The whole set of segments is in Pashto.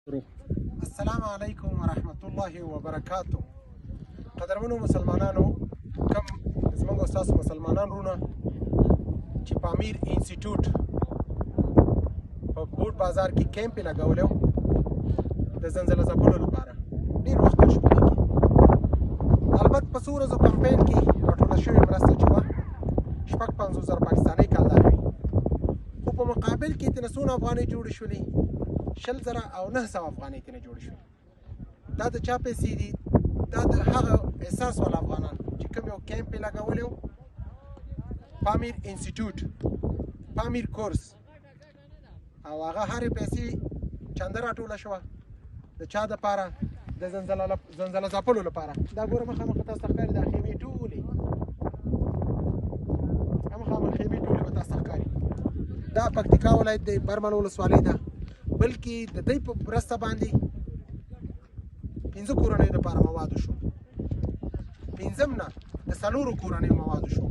السلام علیکم ورحمت الله وبرکاتو. قدرمنو مسلمانانو، کم زمونږ او ستاسو مسلمانان رونه چې په امیر انسټیټیوټ په بوټ بازار کې کیمپ یې لګولی و د زلزله ځپلو لپاره. ډېر وخت تېر شو په دې کې. البته په څو ورځو کمپین کې راټوله شوې مرسته چې وه 50,000 پاکستانۍ کلدارې وي، خو په مقابل کې ترې څونه افغانۍ جوړې شولې؟ 20,000 او 900 افغانۍ ترې جوړې شولې. دا د چا پیسې دي؟ دا د هغه احساس والا افغانان چې کوم یو کیمپ یې لګولی و په امیر انسټیټیوټ، په امیر کورس، او هغه هرې پیسې چنده راټوله شوه د چا دپاره؟ د زلزله ځپلو لپاره. دا ګوره مخامخ تاسو ته ښکاري دا خیمې ټولې، مخامخ خیمې ټولې به تاسو ته ښکاري. دا پکتیکا ولایت دی، برمل ولسوالۍ ده، بلکې د دوی په مرسته باندې 5 کورنیو لپاره موادو شو، 5 نه د 4 کورنیو موادو شو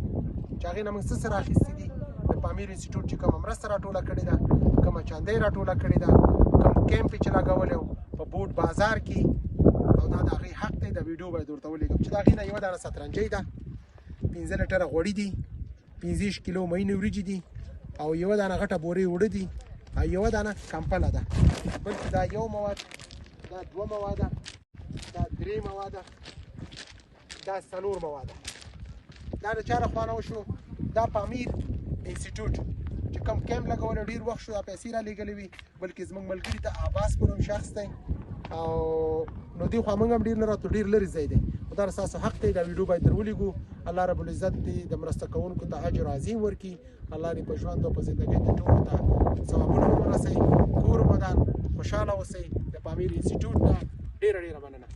چې هغې نه موږ څه سره اخیستي دي. د پامیر انسټیټیوټ چې کومه مرسته راټوله کړې ده، کومه چاندۍ راټوله کړې ده، کوم کیمپ چې لګولی و په بوټ بازار کې، او دا د هغې حق دی. د ویډیو باید ورته ولیږم چې د هغې نه یوه دانه سترنجۍ ده، 15 لیټره غوړي دي، 15 کیلو مینې وریجې دي، او یوه دانه غټه بورې اوړه دي، او یوه دانه کمپله ده. بلکې دا یو مواد، دا 2 مواده، دا 3 مواده، دا 4 مواده. دا د چا لخوا نه وشو؟ دا په امیر انسټیټیوټ چې کوم کیمپ لګولی ډېر وخت شو، دا پیسې را لېږلې وي. بلکې زموږ ملګري ته عباس په نوم شخص دی، او نو دې خوا موږ هم ډېر نه راتلو، ډېر لرې ځای دی. خو دا ستاسو حق دی، دا ویډیو باید در ولیږو. الله رب العزت دې د مرسته کوونکو ته اجر عظیم ورکړي. الله دې په ژوند او په زندګۍ کې ټولو ته ثوابونه ورسوي. کور ودان، خوشحاله اوسئ. د پامیر انسټیټیوټ نه ډېره ډېره مننه.